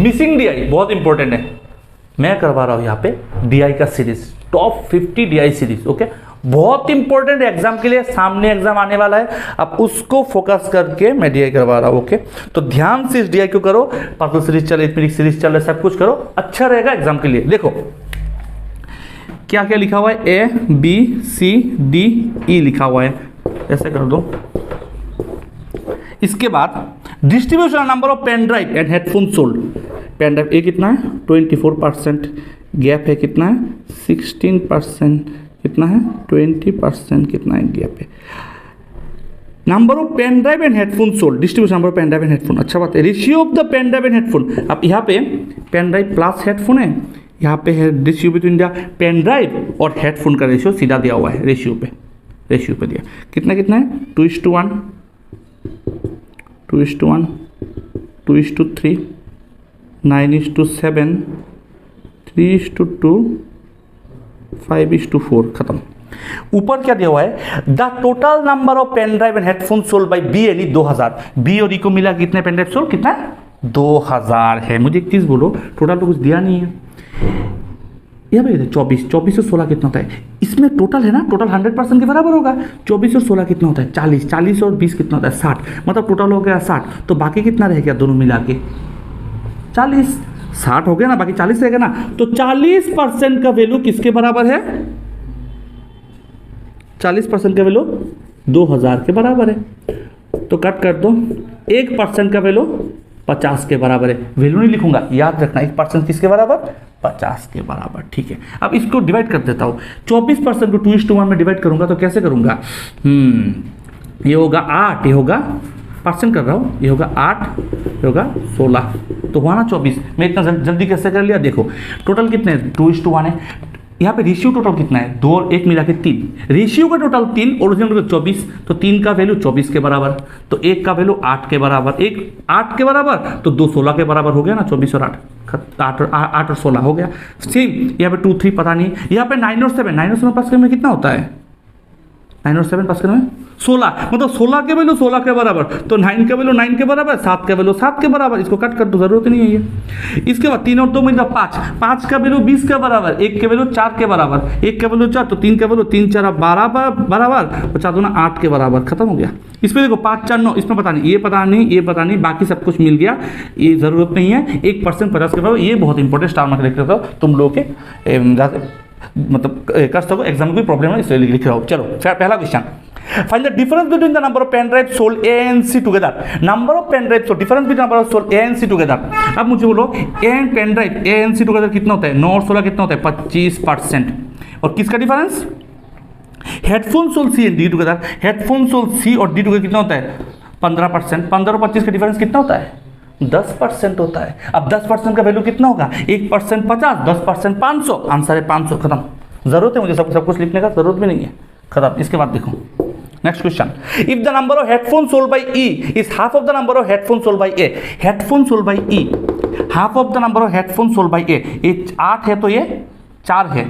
Missing DI बहुत important है, मैं करवा रहा हूं यहाँ पे DI का series, top 50 DI series. Okay, बहुत इंपॉर्टेंट एग्जाम के लिए, सामने एग्जाम आने वाला है, अब उसको फोकस करके मैं DI करवा रहा हूं। ओके, तो ध्यान से इस DI को करो, पर्पल सीरीज चल रही, सीरीज चल रही, सब कुछ करो, अच्छा रहेगा एग्जाम के लिए। देखो क्या क्या लिखा हुआ है, ABCDE लिखा हुआ है, ऐसे कर दो। इसके बाद distribution number of pen drive and headphone sold. Pen drive ए कितना है 24%, गैप है कितना है 16%, कितना है 20%, कितना है गैप है। Number of pen drive and headphone sold, distribution number of pen drive and headphone, अच्छा बात है। Ratio of the pen drive and headphone, अब यहाँ पे पेन ड्राइव प्लस हेडफोन है, यहाँ पे है ratio between the pen drive और हेडफोन का रेशियो सीधा दिया हुआ है, रेशियो पे दिया, कितना कितना है 2:1, 2:1, 2:3, 9:7, 3:2, 5:4, खत्म। ऊपर क्या दिया हुआ है, the total number of pen drive and headphone sold by B and E 2000, B और ई को मिला कितने पेन ड्राइव सोल्ड, कितना 2000 है। मुझे एक चीज बोलो, टोटल तो कुछ दिया नहीं है, यह भाई 24 और 16 कितना होता है, इसमें टोटल है ना, टोटल 100% के बराबर होगा। 24 और 16 कितना होता है 40, 40 और 20 कितना होता है 60, मतलब टोटल हो गया 60, तो बाकी कितना रह गया दोनों मिला के 40, 60 हो गया ना, बाकी 40 रहेगा ना, तो 40% का वैल्यू किसके बराबर है, 40% का वैल्यू 2000 के बराबर है, तो कट कर दो, 1% का वैल्यू 50 के बराबर है। वैल्यू नहीं लिखूंगा, याद रखना 1% किसके बराबर, 50 के बराबर, ठीक है। अब इसको डिवाइड कर देता हूँ, 24% को 2:1 में डिवाइड करूंगा तो कैसे करूंगा, ये होगा 8, ये होगा परसेंट कर रहा हूँ, ये होगा 8, ये होगा 16, तो हुआ ना 24। मैं इतना जल्दी कैसे कर लिया, देखो टोटल कितने 2:1 है, यहाँ पे रेशियो टोटल कितना है 2 और 1 मिला के 3, रेशियो का टोटल 3, ओरिजिनल 24, तो 3 का वैल्यू 24 के बराबर, तो 1 का वैल्यू 8 के बराबर, 1 8 के बराबर, तो 2 16 के बराबर हो गया ना, 24 और 8 और 16 हो गया। सेम यहाँ पे 2 3 पता नहीं, यहाँ पे 9 और 7, 9 और 7 पास करने में कितना होता है, 9 और 7 पास करने में 16, मतलब 16 के वैल्यू 16 के बराबर, तो 9 के वैल्यू 9 के बराबर, 7 के वैल्यू 7 के बराबर, इसको कट कर दो, जरूरत नहीं है ये। इसके बाद 3 और 2 मिला 5, 5 का वैल्यू 20 के बराबर, 1 के वैल्यू 4 के बराबर, 1 के वैल्यू 4, तो 3 के वैल्यू 3 4 12 बराबर, 4 2 8 के बराबर, खत्म हो गया। इसमें देखो 5 4 9, इसमें पता नहीं, ये पता नहीं, ये पता नहीं, बाकी सब कुछ मिल गया, ये जरूरत नहीं है। 1% 50 के बराबर, ये बहुत इंपॉर्टेंट स्टार मार्क लिख रहे हो तुम लोग के, मतलब कर सको एग्जाम में कोई प्रॉब्लम है इसलिए लिख रहा हूँ। चलो पहला question, find the difference between the number of pen drives sold A and C together, number of pen drives, so difference between number of sold A and C together। अब मुझे बोलो A and pen drive A and C together कितना होता है, 9 और 16 कितना होता है 25%, और किसका difference, headphone sold C and D together, headphone sold C और D together कितना होता है 15%, 15 और 25 का डिफरेंस कितना होता है 10% होता है। अब 10% का वैल्यू कितना होगा, 1% 50, 10% 500, आंसर है 500, खत्म। जरूरत है मुझे सब कुछ लिखने का, जरूरत भी नहीं है, खत्म। इसके बाद देखो next question, if the number of headphone sold by E is half of the number of headphone sold by A, headphone sold by E half of the number of headphone sold by A, ये 8 है तो ये 4 है,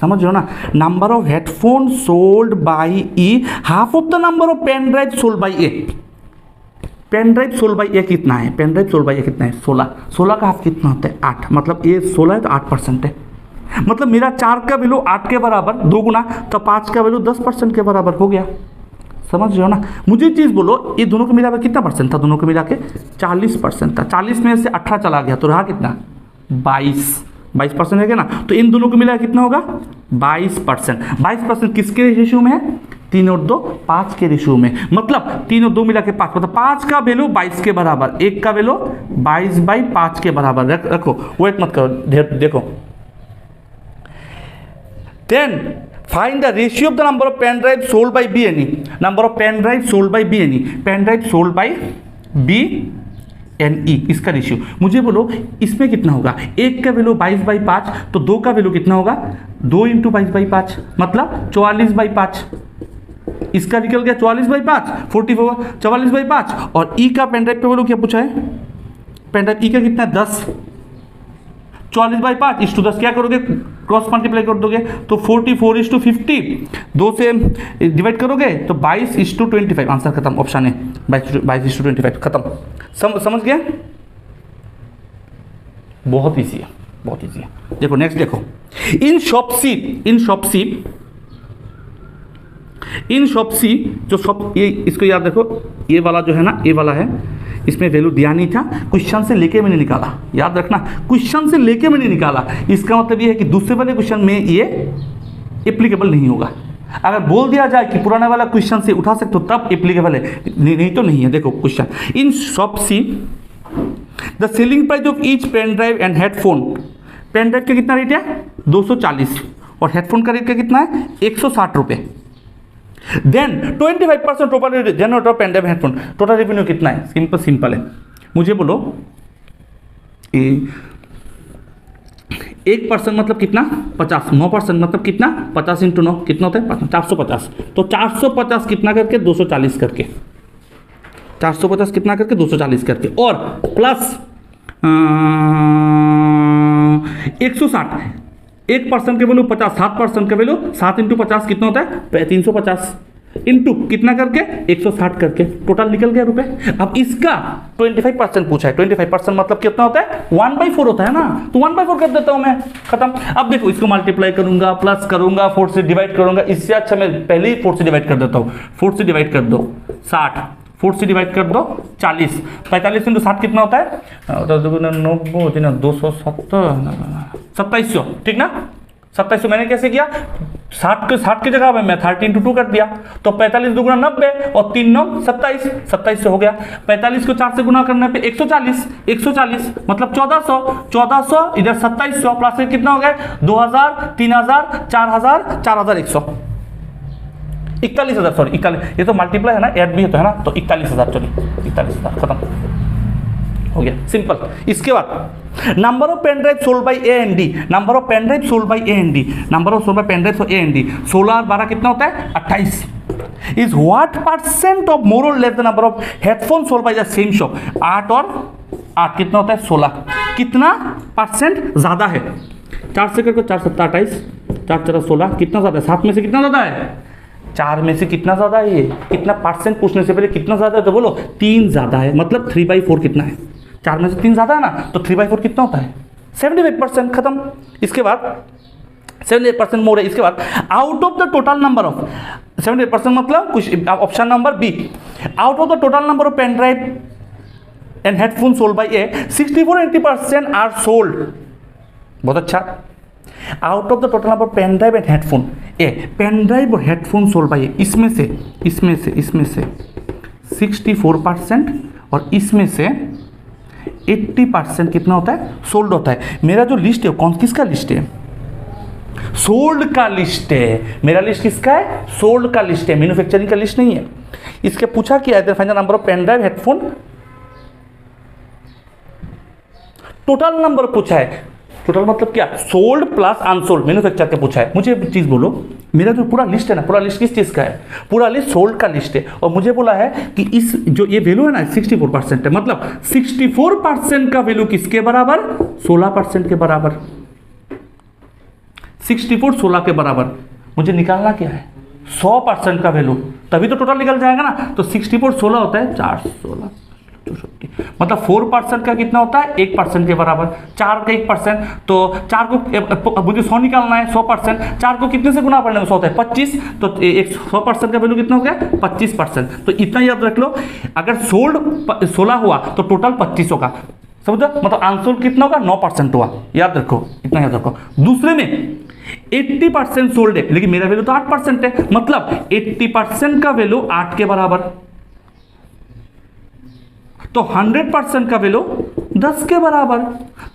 समझ रहे हो ना, number of headphone sold by E half of the number of pen drive sold by A, pen drive sold by A कितना है, pen drive sold by A कितना है 16, 16 का हाफ कितना होता है 8, मतलब ये 16 है तो 8% है, मतलब मेरा 4 का वैल्यू 8 के बराबर, 2 गुना तो 5 का वैल्यू 10% के बराबर हो गया, समझ रहे हो ना। मुझे चीज बोलो, ये दोनों को मिला कितना परसेंट था, दोनों को मिला के 40% था, 40 में से 18 चला गया तो रहा कितना 22% है क्या ना, तो इन दोनों को मिला कितना होगा 22% किसके रेशियो में है, 3 और 2 5 के रेशियो में, मतलब 3 और 2 मिला के 5, मतलब 5 का वैल्यू 22 के बराबर, 1 का वैल्यू 22/5 के बराबर रखो, वेट मत करो, देखो। Then find the ratio of the number of pen drives sold by B and E, number of pen drives sold by B and E, pen drive sold by B and E, इसका ratio मुझे बोलो, इसमें कितना होगा, 1 का value 22/5, तो 2 का value कितना होगा 2 × 22/5, मतलब 44/5, इसका निकल गया 44/5, 44 44/5, और E का पेन ड्राइव पे बोलो क्या पूछा है, पेन ड्राइव E का कितना 10, 44/5 इस टू 10 क्या करोगे, क्रॉस मल्टीप्लाई कर दोगे तो 44:50, 2 से डिवाइड करोगे तो 22:25, आंसर खत्म, ऑप्शन है 22:25, खत्म। समझ गया, बहुत ईजी है, बहुत ईजी है। देखो नेक्स्ट देखो, इन शॉपसी जो शॉप, ये इसको याद रखो, ये वाला जो है ना, ये वाला है, इसमें वैल्यू दिया नहीं था, क्वेश्चन से लेके मैंने निकाला, याद रखना, क्वेश्चन से लेके मैंने निकाला। इसका मतलब ये है कि दूसरे वाले क्वेश्चन में ये एप्लीकेबल नहीं होगा। अगर बोल दिया जाए कि पुराना वाला क्वेश्चन से उठा सकते हो तब एप्लीकेबल है, नहीं तो नहीं है। देखो question, in shop C the selling price of each pen drive and headphone, pen drive का कितना रेट है 240 और हेडफोन का रेट का कितना है 160 रुपये। Then 25% total generator pen drive headphone, total revenue कितना है? सिंपल है, मुझे बोलो 1% मतलब कितना 50, 9% मतलब कितना 50 × 9 कितना होता है 450। तो 450 कितना करके 240 करके, 450 कितना करके 240 करके, और प्लस 160, 1% के वैल्यू 50, 7% का वैल्यू 7 × 50 कितना होता है 350, इंटू कितना करके 160 करके, टोटल निकल गया रुपए। अब इसका 25% पूछा है, 25% मतलब कितना होता है 1/4 होता है ना, तो 1/4 कर देता हूं मैं, खत्म। अब देखो इसको मल्टीप्लाई करूंगा, प्लस करूंगा, 4 से डिवाइड करूंगा, इससे अच्छा मैं पहले ही 4 से डिवाइड कर देता हूँ। 4 से डिवाइड कर दो 60, 4 से डिवाइड कर दो 40, 45 × 60 कितना होता है 90, 270, 2700, ठीक ना। 2700 मैंने कैसे किया, 60 की जगह में मैं 30 × 2 कर दिया, तो 45 2 × 90 और 3 9 27, 2700 हो गया। 45 को 4 से गुना करने पे 140 मतलब 1400 इधर 2700 प्लस कितना हो गया 2000, 3000, 4000, 4100, 41,000, सॉरी 41, ये तो मल्टीप्लाई है ना, ऐड भी होता है ना, तो 41,000, चलिए 41,000 खत्म हो गया, सिंपल। इसके बाद number of pen drive sold by A and D, number of pen drive sold by A and D, number of sold by pen drive A and D, 16 और 12 कितना होता है 28। इज व्हाट % ऑफ मोर और less the number of headphone sold by the same shop, 8 और 8 कितना होता है 16, कितना % ज्यादा है, 4 से करके 4 7 28, 4 4 16, कितना ज्यादा है 7 में से कितना ज्यादा है 4 में से कितना ज्यादा है, ये कितना % पूछने से पहले कितना ज्यादा है, तो बोलो 3 ज्यादा है, मतलब 3/4 कितना है, 4 में से 3 ज्यादा है ना, तो 3/4 कितना होता है 75%, खत्म। इसके बाद 78% मोर है। इसके बाद out of the total number of 78% मतलब कुछ option number B, out of the total number of pen drive and headphone sold by A 64-80% are sold, बहुत अच्छा। Out of the total number pen drive and headphone A, pen drive और headphone sold by A, इसमें से 64% और इसमें से 80% कितना होता है सोल्ड होता है। मेरा जो लिस्ट है कौन किसका लिस्ट है, सोल्ड का लिस्ट है। मेरा लिस्ट किसका है, सोल्ड का लिस्ट है, मैन्युफैक्चरिंग का लिस्ट नहीं है। इसके पूछा कि find the number of pen drive headphone, total number पूछा है, टोटल मतलब क्या सोल्ड प्लस अनसोल्ड, मैन्युफैक्चर का पूछा है। मुझे एक चीज बोलो, मेरा जो पूरा लिस्ट है ना, पूरा लिस्ट किस चीज का है, पूरा लिस्ट सोल्ड का लिस्ट है, और मुझे बोला है कि इस जो ये वैल्यू है ना 64% है, मतलब 64% का वैल्यू किसके बराबर 16% के बराबर, 64 16 के बराबर। मुझे निकालना क्या है 100% का वैल्यू, तभी तो टोटल निकल जाएगा ना। तो 64 16 होता है 416, मतलब 4% का कितना होता है 1% के बराबर, 4 का 1%, तो 4 को मुझे 100 निकालना है 100%, 4 को कितने से गुना पड़ने में 100 होता है 25, तो 100% का वैल्यू कितना हो गया 25%। तो इतना याद रख लो, अगर सोल्ड 16 हुआ तो टोटल 25 होगा, समझो, मतलब अनसोल्ड कितना होगा 9% हुआ, याद रखो, इतना याद रखो। दूसरे में 80% सोल्ड है, लेकिन मेरा वैल्यू तो 8% है, मतलब 80% का वैल्यू 8 के बराबर, तो 100% का वैल्यू 10 के बराबर,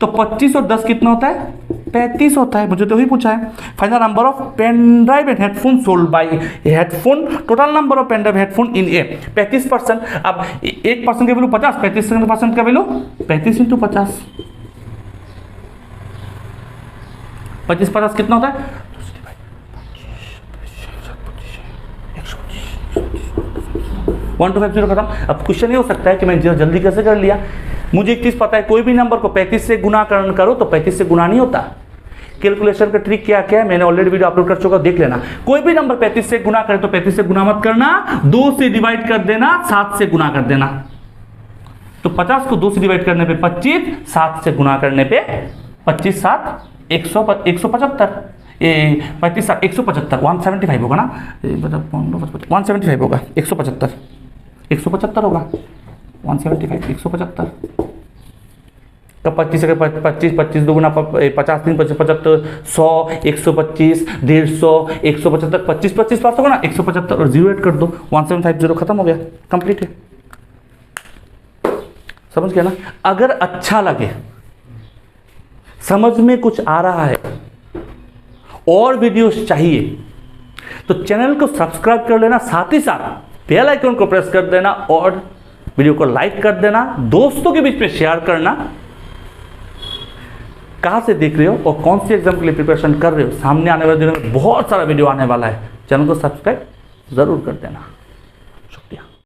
तो 25 और 10 कितना होता है 35 होता है। मुझे तो वही पूछा है, find the number of pen drive and headphone sold by headphone, total number of pen drive headphone in a 35%। अब 1% का वैल्यू 50, 35% का वैल्यू 35 × 50, 25 50 कितना होता है 1250 खत्म। अब क्वेश्चन ये हो सकता है कि मैं जल्दी कैसे कर लिया, मुझे एक चीज पता है, कोई भी नंबर को 35 से गुणाकरण करो तो 35 से गुना नहीं होता। कैलकुलेशन का ट्रिक क्या क्या है मैंने ऑलरेडी वीडियो अपलोड कर चुका, देख लेना। कोई भी नंबर 35 से गुना करे तो 35 से गुना मत करना, 2 से डिवाइड कर देना, 7 से गुना कर देना। तो 50 को 2 से डिवाइड करने पे 25, 7 से गुना करने पे 25 7 175, 35 7 175, 175 होगा ना, 175 होगा, 175 होगा, 175 175 का 25 से 25 25 दूगुना 50 3 75 100 125 150 175 25 25 पास होगा ना, 175 और 0 ऐड कर दो, 1750 खत्म हो गया, कंप्लीट है। समझ गया ना। अगर अच्छा लगे, समझ में कुछ आ रहा है, और वीडियोस चाहिए तो चैनल को सब्सक्राइब कर लेना, साथ ही साथ बेल आइकन को प्रेस कर देना और वीडियो को लाइक कर देना, दोस्तों के बीच में शेयर करना। कहां से देख रहे हो और कौन सी एग्जाम के लिए प्रिपरेशन कर रहे हो, सामने आने वाले दिनों में बहुत सारा वीडियो आने वाला है, चैनल को सब्सक्राइब जरूर कर देना।